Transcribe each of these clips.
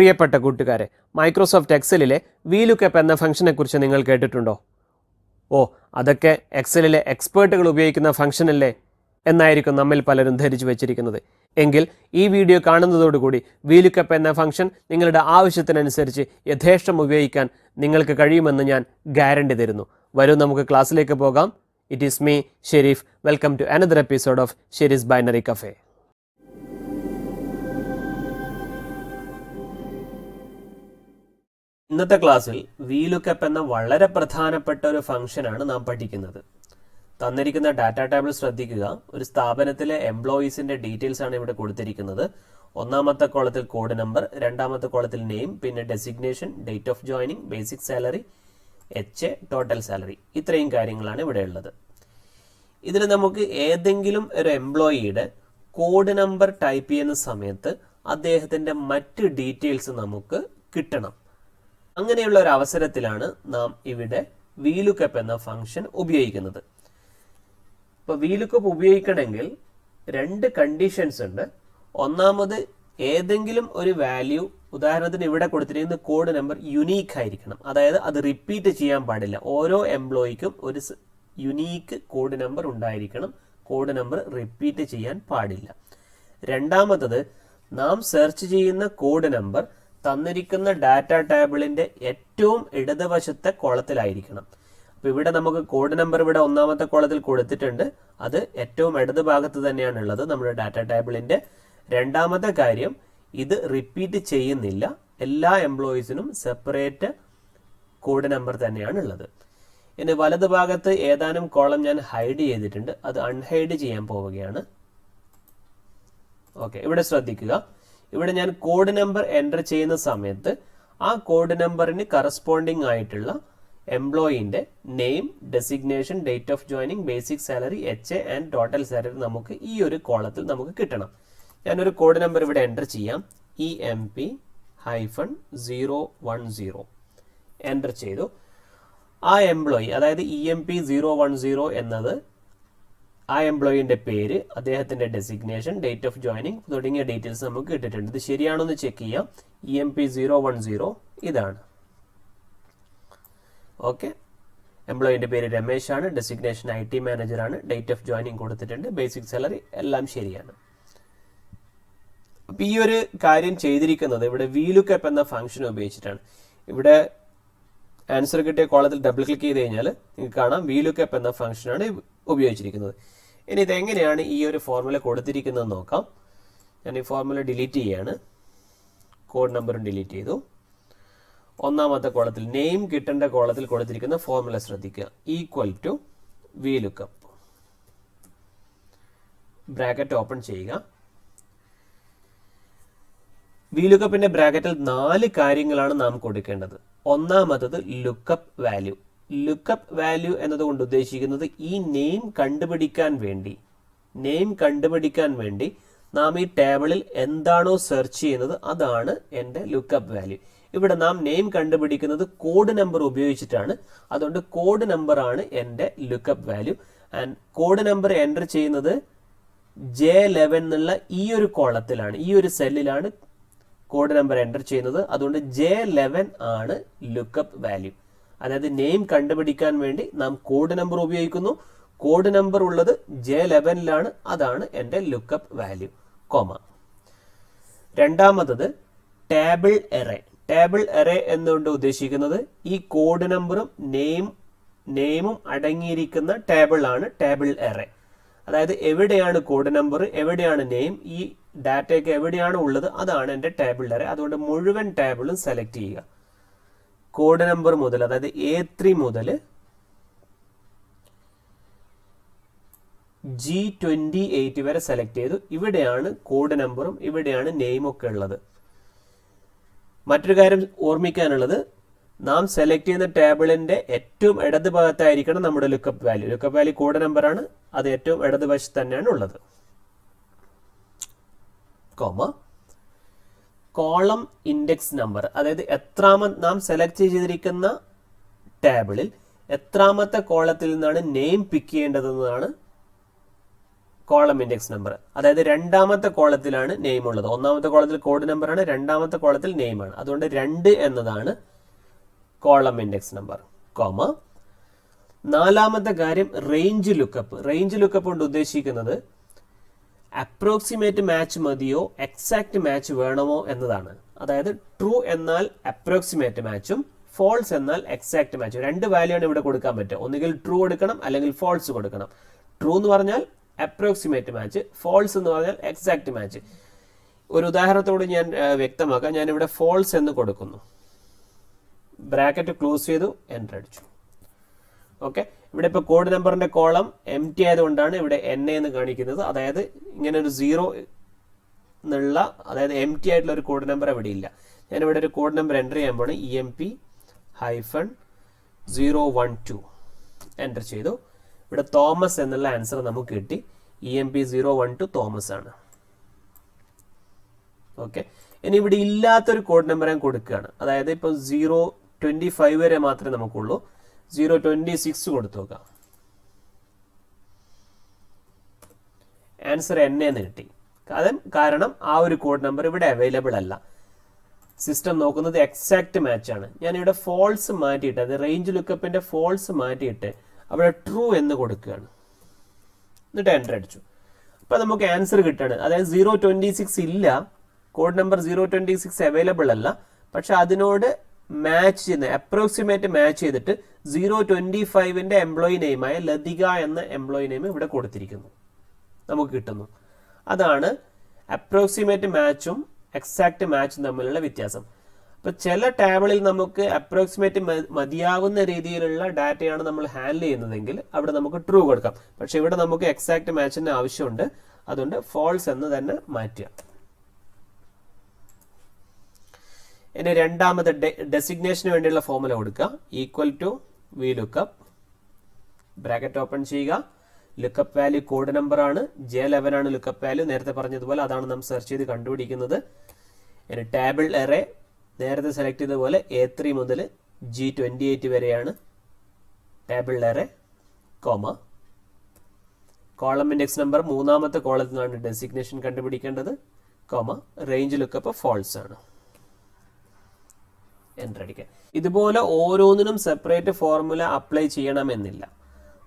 പ്രിയപ്പെട്ട കൂട്ടുകാരെ, Microsoft എക്സലിലെ VLOOKUP എന്ന ഫംഗ്ഷനെക്കുറിച്ച് നിങ്ങൾ കേട്ടിട്ടുണ്ടോ? അതൊക്കെ എക്സലിലെ എക്സ്പേർട്ടുകൾ ഉപയോഗിക്കുന്ന ഫംഗ്ഷനല്ലേ എന്നായിരിക്കും നമ്മിൽ പലരും ധരിച്ചു വച്ചിരിക്കുന്നത്. എങ്കിൽ ഈ വീഡിയോ കാണുന്നതോടുകൂടി VLOOKUP എന്ന ഫംഗ്ഷൻ നിങ്ങളുടെ ആവശ്യത്തിനനുസരിച്ച് യഥേഷ്ടം ഉപയോഗിക്കാൻ നിങ്ങൾക്ക് കഴിയുമെന്ന് ഞാൻ ഗ്യാരണ്ടി തരുന്നു. വരൂ നമുക്ക് ക്ലാസ്സിലേക്ക് പോകാം. It is me Sherif. Welcome to another episode of ഷെരീസ് ബൈനറി കഫേ. ഇന്നത്തെ ക്ലാസ്സിൽ VLOOKUP എന്ന വളരെ പ്രധാനപ്പെട്ട ഒരു ഫംഗ്ഷനാണ് നാം പഠിക്കുന്നത്. തന്നിരിക്കുന്ന ഡാറ്റാ ടേബിൾ ശ്രദ്ധിക്കുക. ഒരു സ്ഥാപനത്തിലെ എംപ്ലോയീസിന്റെ ഡീറ്റെയിൽസ് ആണ് ഇവിടെ കൊടുത്തിരിക്കുന്നത്. ഒന്നാമത്തെ കോളത്തിൽ കോഡ് നമ്പർ, രണ്ടാമത്തെ കോളത്തിൽ നെയിം, പിന്നെ designation, date of joining, basic salary, HA, total salary. ഇത്രയും കാര്യങ്ങളാണ് ഇവിടെ ഉള്ളത്. ഇതിൽ നമുക്ക് ഏതെങ്കിലും ഒരു എംപ്ലോയിയുടെ കോഡ് നമ്പർ ടൈപ്പ് ചെയ്യുന്ന സമയത്ത് അദ്ദേഹത്തിന്റെ മറ്റ് ഡീറ്റെയിൽസ് നമുക്ക് കിട്ടണം. അങ്ങനെയുള്ള ഒരു അവസരത്തിലാണ് നാം ഇവിടെ VLOOKUP എന്ന ഫംഗ്ഷൻ ഉപയോഗിക്കുന്നത്. ഇപ്പോൾ VLOOKUP ഉപയോഗിക്കണമെങ്കിൽ രണ്ട് കണ്ടീഷൻസ് ഉണ്ട്. ഒന്നാമത്, ഏതെങ്കിലും ഒരു വാല്യൂ, ഉദാഹരണത്തിന് ഇവിടെ കൊടുത്തിരിക്കുന്ന കോഡ് നമ്പർ യുണീക്ക് ആയിരിക്കണം. അതായത് അത് റിപ്പീറ്റ് ചെയ്യാൻ പാടില്ല. ഓരോ എംപ്ലോയിക്കും ഒരു യുണീക്ക് കോഡ് നമ്പർ ഉണ്ടായിരിക്കണം. കോഡ് നമ്പർ റിപ്പീറ്റ് ചെയ്യാൻ പാടില്ല. രണ്ടാമത്തത്, നാം സെർച്ച് ചെയ്യുന്ന കോഡ് നമ്പർ തന്നിരിക്കുന്ന ഡാറ്റ ടേബിളിന്റെ ഏറ്റവും ഇടതുവശത്തെ കോളത്തിലായിരിക്കണം. അപ്പൊ ഇവിടെ നമുക്ക് കോഡ് നമ്പർ ഇവിടെ ഒന്നാമത്തെ കോളത്തിൽ കൊടുത്തിട്ടുണ്ട്. അത് ഏറ്റവും ഇടത് ഭാഗത്ത് തന്നെയാണ് ഉള്ളത് നമ്മുടെ ഡാറ്റ ടേബിളിന്റെ. രണ്ടാമത്തെ കാര്യം, ഇത് റിപ്പീറ്റ് ചെയ്യുന്നില്ല. എല്ലാ എംപ്ലോയീസിനും സെപ്പറേറ്റ് കോഡ് നമ്പർ തന്നെയാണ് ഉള്ളത്. ഇനി വലത് ഭാഗത്ത് ഏതാനും കോളം ഞാൻ ഹൈഡ് ചെയ്തിട്ടുണ്ട്. അത് അൺഹൈഡ് ചെയ്യാൻ പോവുകയാണ്. ഓക്കെ, ഇവിടെ ശ്രദ്ധിക്കുക. ഇവിടെ ഞാൻ കോഡ് നമ്പർ എൻ്റർ ചെയ്യുന്ന സമയത്ത് ആ കോഡ് നമ്പറിന് കറസ്പോണ്ടിങ് ആയിട്ടുള്ള എംപ്ലോയിന്റെ name, designation, date of joining, basic salary, HA and total salary നമുക്ക് ഈ ഒരു കോളത്തിൽ നമുക്ക് കിട്ടണം. ഞാനൊരു കോഡ് നമ്പർ ഇവിടെ എൻ്റർ ചെയ്യാം. EMP-010 എൻ്റർ ചെയ്തു. ആ എംപ്ലോയി, അതായത് EMP-010 എന്നത് ആ എംപ്ലോയിന്റെ പേര്, അദ്ദേഹത്തിന്റെ ഡെസിഗ്നേഷൻ, ഡേറ്റ് ഓഫ് ജോയിനിങ് തുടങ്ങിയ ഡീറ്റെയിൽസ് നമുക്ക് കിട്ടിയിട്ടുണ്ട്. ഇത് ശരിയാണോ എന്ന് ചെക്ക് ചെയ്യാം. EMP-010 ഇതാണ്. ഓക്കെ, എംപ്ലോയിന്റെ പേര് രമേശ് ആണ്, ഡെസിഗ്നേഷൻ IT മാനേജർ ആണ്, ഡേറ്റ് ഓഫ് ജോയിനിങ് കൊടുത്തിട്ടുണ്ട്, ബേസിക് സാലറി എല്ലാം ശരിയാണ്. അപ്പൊ ഈ ഒരു കാര്യം ചെയ്തിരിക്കുന്നത് ഇവിടെ VLOOKUP എന്ന ഫംഗ്ഷൻ ഉപയോഗിച്ചിട്ടാണ്. ഇവിടെ ആൻസർ കിട്ടിയ കോളത്തിൽ ഡബിൾ ക്ലിക്ക് ചെയ്ത് കഴിഞ്ഞാൽ നിങ്ങൾക്ക് കാണാം VLOOKUP എന്ന ഫംഗ്ഷനാണ് ഉപയോഗിച്ചിരിക്കുന്നത്. ഇനി ഇതെങ്ങനെയാണ് ഈ ഒരു ഫോർമുല കൊടുത്തിരിക്കുന്നത് നോക്കാം. ഞാൻ ഈ ഫോർമുല ഡിലീറ്റ് ചെയ്യാണ്. കോഡ് നമ്പറും ഡിലീറ്റ് ചെയ്തു. ഒന്നാമത്തെ കോളത്തിൽ നെയിം കിട്ടേണ്ട കോളത്തിൽ കൊടുത്തിരിക്കുന്ന ഫോർമുല ശ്രദ്ധിക്കുക. Equal to VLOOKUP, bracket open ചെയ്യുക. VLOOKUPന്റെ ബ്രാക്കറ്റിൽ 4 കാര്യങ്ങളാണ് നാം കൊടുക്കേണ്ടത്. ഒന്നാമത്തത് ലുക്കപ്പ് വാല്യൂ. ലുക്കപ്പ് വാല്യൂ എന്നതുകൊണ്ട് ഉദ്ദേശിക്കുന്നത് ഈ നെയിം കണ്ടുപിടിക്കാൻ വേണ്ടി നാം ഈ ടേബിളിൽ എന്താണോ സെർച്ച് ചെയ്യുന്നത് അതാണ് എൻ്റെ ലുക്കപ്പ് വാല്യൂ. ഇവിടെ നാം നെയിം കണ്ടുപിടിക്കുന്നത് കോഡ് നമ്പർ ഉപയോഗിച്ചിട്ടാണ്. അതുകൊണ്ട് കോഡ് നമ്പർ ആണ് എൻ്റെ lookup value. And code number enter ചെയ്യുന്നത് J11 എന്നുള്ള ഈ ഒരു കോളത്തിലാണ്, ഈ ഒരു സെല്ലിലാണ് കോഡ് നമ്പർ എൻ്റർ ചെയ്യുന്നത്. അതുകൊണ്ട് J11 ആണ് ലുക്കപ്പ് വാല്യൂ. അതായത് നെയിം കണ്ടുപിടിക്കാൻ വേണ്ടി നാം കോഡ് നമ്പർ ഉപയോഗിക്കുന്നു. കോഡ് നമ്പർ ഉള്ളത് J11ലാണ്. അതാണ് എൻ്റെ ലുക്കപ്പ് വാല്യൂ, കോമ. രണ്ടാമത്തത് ടേബിൾ എറേ. ടേബിൾ എറേ എന്നുകൊണ്ട് ഉദ്ദേശിക്കുന്നത് ഈ കോഡ് നമ്പറും നെയിമും അടങ്ങിയിരിക്കുന്ന ടേബിൾ ആണ് ടേബിൾ എറേ. അതായത് എവിടെയാണ് കോഡ് നമ്പർ, എവിടെയാണ് നെയിം, ഈ ഡാറ്റയൊക്കെ എവിടെയാണ് ഉള്ളത് അതാണ് എൻ്റെ ടേബിൾ എറേ. അതുകൊണ്ട് മുഴുവൻ ടേബിളും സെലക്ട് ചെയ്യുക. കോഡ് നമ്പർ മുതൽ, അതായത് A3 മുതൽ G28 വരെ സെലക്ട് ചെയ്തു. ഇവിടെയാണ് കോഡ് നമ്പറും ഇവിടെയാണ് നെയിമും ഒക്കെ ഉള്ളത്. മറ്റൊരു കാര്യം ഓർമ്മിക്കാനുള്ളത്, നാം സെലക്ട് ചെയ്യുന്ന ടേബിളിന്റെ ഏറ്റവും ഇടത് ഭാഗത്തായിരിക്കണം നമ്മുടെ lookup value. Lookup value code നമ്പറാണ്, അത് ഏറ്റവും ഇടതുവശത്ത് തന്നെയാണ് ഉള്ളത്, കോമ. കോളം ഇൻഡെക്സ് നമ്പർ, അതായത് നാം സെലക്ട് ചെയ്തിരിക്കുന്ന ടേബിളിൽ എത്രാമത്തെ കോളത്തിൽ നിന്നാണ് നെയിം പിക്ക് ചെയ്യേണ്ടതെന്നാണ് കോളം ഇൻഡെക്സ് നമ്പർ. അതായത് രണ്ടാമത്തെ കോളത്തിലാണ് നെയിം ഉള്ളത്. ഒന്നാമത്തെ കോളത്തിൽ കോഡ് നമ്പറാണ്, രണ്ടാമത്തെ കോളത്തിൽ നെയിമാണ്. അതുകൊണ്ട് 2 എന്നതാണ് കോളം ഇൻഡെക്സ് നമ്പർ, കോമ. നാലാമത്തെ കാര്യം റേഞ്ച് ലുക്കപ്പ്. റേഞ്ച് ലുക്കപ്പ് കൊണ്ട് ഉദ്ദേശിക്കുന്നത് അപ്രോക്സിമേറ്റ് മാച്ച് മതിയോ എക്സാക്ട് മാച്ച് വേണമോ എന്നതാണ്. അതായത് ട്രൂ എന്നാൽ അപ്രോക്സിമേറ്റ് മാച്ചും ഫോൾസ് എന്നാൽ എക്സാക്ട് മാച്ചും. 2 വാല്യൂ ആണ് ഇവിടെ കൊടുക്കാൻ പറ്റുക. ഒന്നുകിൽ ട്രൂ കൊടുക്കണം അല്ലെങ്കിൽ ഫോൾസ് കൊടുക്കണം. ട്രൂ എന്ന് പറഞ്ഞാൽ അപ്രോക്സിമേറ്റ് മാച്ച്, ഫോൾസ് എന്ന് പറഞ്ഞാൽ എക്സാക്ട് മാച്ച്. ഒരു ഉദാഹരണത്തോട് ഞാൻ വ്യക്തമാക്കാം. ഞാനിവിടെ ഫോൾസ് എന്ന് കൊടുക്കുന്നു, ബ്രാക്കറ്റ് ക്ലോസ് ചെയ്തു, എൻ്റർ അടിച്ചു. ഓക്കെ, ഇവിടെ ഇപ്പോൾ കോഡ് നമ്പറിന്റെ കോളം എം ടി ആയതുകൊണ്ടാണ് ഇവിടെ എൻ എന്ന് കാണിക്കുന്നത്. അതായത് ഇങ്ങനെ ഒരു 0 എന്നുള്ള, അതായത് എം ടി ആയിട്ടുള്ള ഒരു കോഡ് നമ്പർ അവിടെ ഇല്ല. ഞാനിവിടെ ഒരു കോഡ് നമ്പർ എൻ്റർ ചെയ്യാൻ പോണ്, EMP-012 എൻ്റർ ചെയ്തു. ഇവിടെ തോമസ് എന്നുള്ള ആൻസർ നമുക്ക് കിട്ടി. EMP-012 തോമസ് ആണ്. ഓക്കെ, ഇനി ഇവിടെ ഇല്ലാത്തൊരു കോഡ് നമ്പർ ഞാൻ കൊടുക്കുകയാണ്. അതായത് ഇപ്പം 025 വരെ മാത്രമേ നമുക്കുള്ളൂ. 026 കൊടുത്തു നോക്കാം. ആൻസർ എൻ എന്ന് കിട്ടി. കാരണം ആ ഒരു കോഡ് നമ്പർ ഇവിടെ അവൈലബിൾ അല്ല. സിസ്റ്റം നോക്കുന്നത് എക്സാക്ട് മാച്ച് ആണ്. ഞാനിവിടെ ഫോൾസ് മാറ്റിയിട്ട്, അത് റേഞ്ച് ലുക്കപ്പിന്റെ ഫോൾസ് മാറ്റിയിട്ട് അവിടെ ട്രൂ എന്ന് കൊടുക്കുകയാണ്. എന്നിട്ട് എൻ്റർ അടിച്ചു. അപ്പൊ നമുക്ക് ആൻസർ കിട്ടുകയാണ്. അതായത് 026 ഇല്ല, കോഡ് നമ്പർ 026 അവൈലബിൾ അല്ല. പക്ഷെ അതിനോട് മാച്ച് ചെയ്യുന്ന, അപ്രോക്സിമേറ്റ് മാച്ച് ചെയ്തിട്ട് 025ന്റെ എംപ്ലോയി നെയിമായ ലതിക എന്ന എംപ്ലോയി നെയിം ഇവിടെ കൊടുത്തിരിക്കുന്നു, നമുക്ക് കിട്ടുന്നു. അതാണ് അപ്രോക്സിമേറ്റ് മാച്ചും എക്സാക്ട് മാച്ചും തമ്മിലുള്ള വ്യത്യാസം. അപ്പൊ ചില ടേബിളിൽ നമുക്ക് അപ്രോക്സിമേറ്റ് മതിയാവുന്ന രീതിയിലുള്ള ഡാറ്റയാണ് നമ്മൾ ഹാൻഡിൽ ചെയ്യുന്നതെങ്കിൽ അവിടെ നമുക്ക് ട്രൂ കൊടുക്കാം. പക്ഷെ ഇവിടെ നമുക്ക് എക്സാക്ട് മാച്ചിന്റെ ആവശ്യമുണ്ട്, അതുകൊണ്ട് ഫോൾസ് എന്ന് തന്നെ മാറ്റുക. ഇനി രണ്ടാമത്തെ ഡെസിഗ്നേഷന് വേണ്ടിയുള്ള ഫോർമുല കൊടുക്കുക. Equal to Vlookup, bracket open ചെയ്യുക. ലുക്കപ്പ് വാല്യൂ കോഡ് നമ്പർ ആണ്, J11 ആണ് ലുക്കപ്പ് വാല്യൂ. നേരത്തെ പറഞ്ഞതുപോലെ അതാണ് നാം സെർച്ച് ചെയ്ത് കണ്ടുപിടിക്കുന്നത്. ഇനി ടേബിൾ എറേ നേരത്തെ സെലക്ട് ചെയ്ത പോലെ A3 മുതൽ G28 വരെയാണ് table array, comma. Column index number മൂന്നാമത്തെ കോളത്തിൽ നിന്നാണ് ഡെസിഗ്നേഷൻ കണ്ടുപിടിക്കേണ്ടത്, കോമ. റേഞ്ച് ലുക്കപ്പ് ഫോൾസ് ആണ്, എൻ്റർ അടിക്കുക. ഇതുപോലെ ഓരോന്നിനും സെപ്പറേറ്റ് ഫോർമുല അപ്ലൈ ചെയ്യണമെന്നില്ല.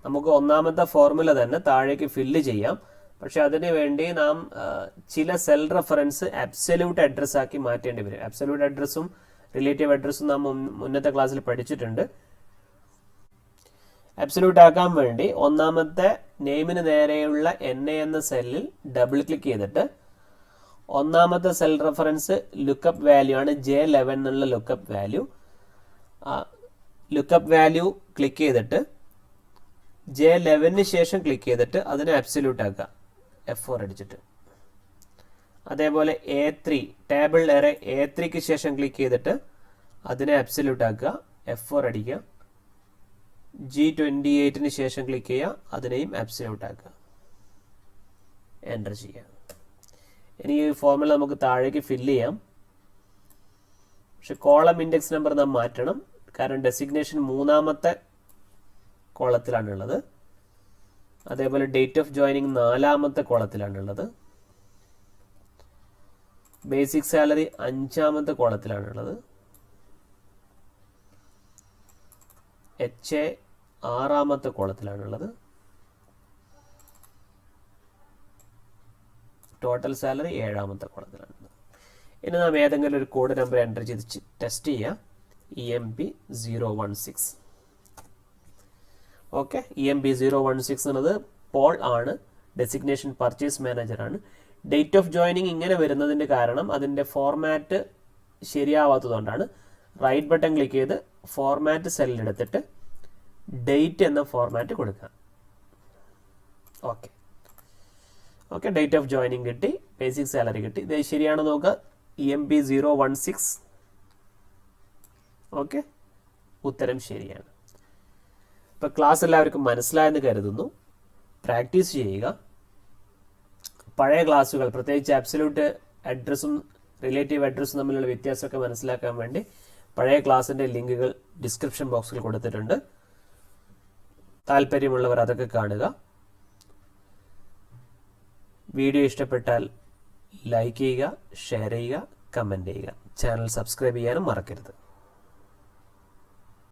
നമുക്ക് ഒന്നാമത്തെ ഫോർമുല തന്നെ താഴേക്ക് ഫില്ല് ചെയ്യാം. പക്ഷെ അതിനു വേണ്ടി നാം ചില സെൽ റെഫറൻസ് അബ്സല്യൂട്ട് അഡ്രസ് ആക്കി മാറ്റേണ്ടി വരും. അബ്സല്യൂട്ട് അഡ്രസ്സും റിലേറ്റീവ് അഡ്രസ്സും നാം മുന്നത്തെ ക്ലാസ്സിൽ പഠിച്ചിട്ടുണ്ട്. അബ്സല്യൂട്ട് ആക്കാൻ വേണ്ടി ഒന്നാമത്തെ നെയിമിന് നേരെയുള്ള NA എന്ന സെല്ലിൽ ഡബിൾ ക്ലിക്ക് ചെയ്തിട്ട് ഒന്നാമത്തെ സെൽ റെഫറൻസ് ലുക്കപ്പ് വാല്യൂ ആണ്, J11 എന്നുള്ള lookup value. Lookup value click ചെയ്തിട്ട് J11 ശേഷം ക്ലിക്ക് ചെയ്തിട്ട് അതിനെ അബ്സല്യൂട്ട് ആക്കുക, F4 അടിച്ചിട്ട്. അതേപോലെ A3 ടേബിൾ എറേ A3ക്ക് ശേഷം ക്ലിക്ക് ചെയ്തിട്ട് അതിനെ അബ്സല്യൂട്ട് ആക്കുക, F4 അടിക്കുക. G28ന് ശേഷം ക്ലിക്ക് ചെയ്യുക, അതിനെയും അബ്സല്യൂട്ട് ആക്കുക, എൻ്റർ ചെയ്യുക. ഇനി ഈ ഫോർമുല നമുക്ക് താഴേക്ക് ഫില്ല് ചെയ്യാം. പക്ഷെ കോളം ഇൻഡെക്സ് നമ്പർ നാം മാറ്റണം, കാരണം ഡെസിഗ്നേഷൻ മൂന്നാമത്തെ കോളത്തിലാണുള്ളത്. അതേപോലെ ഡേറ്റ് ഓഫ് ജോയിനിങ് നാലാമത്തെ കോളത്തിലാണുള്ളത്. ബേസിക് സാലറി അഞ്ചാമത്തെ കോളത്തിലാണുള്ളത്. HA ആറാമത്തെ കോളത്തിലാണുള്ളത്. ടോട്ടൽ സാലറി ഏഴാമത്തെ കോളത്തിലാണുള്ളത്. ഇനി നാം ഏതെങ്കിലും ഒരു കോഡ് നമ്പർ എൻ്റർ ചെയ്ത് ടെസ്റ്റ് ചെയ്യുക. EMP-016. ഓക്കെ, EMP-016 എന്നത് പോൾ ആണ്, ഡെസിഗ്നേഷൻ പർച്ചേസ് മാനേജർ ആണ്. ഡേറ്റ് ഓഫ് ജോയിനിങ് ഇങ്ങനെ വരുന്നതിൻ്റെ കാരണം അതിൻ്റെ ഫോർമാറ്റ് ശരിയാവാത്തതുകൊണ്ടാണ്. റൈറ്റ് ബട്ടൺ ക്ലിക്ക് ചെയ്ത് ഫോർമാറ്റ് സെല്ലെടുത്തിട്ട് ഡേറ്റ് എന്ന ഫോർമാറ്റ് കൊടുക്കുക. Okay okay, date of joining കിട്ടി, ബേസിക് സാലറി കിട്ടി. ഇത് ശരിയാണോ നോക്കുക. EMP-016. ഓക്കെ, ഉത്തരം ശരിയാണ്. ഇപ്പോൾ ക്ലാസ് എല്ലാവർക്കും മനസ്സിലായെന്ന് കരുതുന്നു. പ്രാക്ടീസ് ചെയ്യുക. പഴയ ക്ലാസ്സുകൾ, പ്രത്യേകിച്ച് അബ്സല്യൂട്ട് അഡ്രസ്സും റിലേറ്റീവ് അഡ്രസ്സും തമ്മിലുള്ള വ്യത്യാസമൊക്കെ മനസ്സിലാക്കാൻ വേണ്ടി പഴയ ക്ലാസ്സിൻ്റെ ലിങ്കുകൾ ഡിസ്ക്രിപ്ഷൻ ബോക്സിൽ കൊടുത്തിട്ടുണ്ട്. താല്പര്യമുള്ളവർ അതൊക്കെ കാണുക. വീഡിയോ ഇഷ്ടപ്പെട്ടാൽ ലൈക്ക് ചെയ്യുക, ഷെയർ ചെയ്യുക, കമൻറ്റ് ചെയ്യുക. ചാനൽ സബ്സ്ക്രൈബ് ചെയ്യാനും മറക്കരുത്.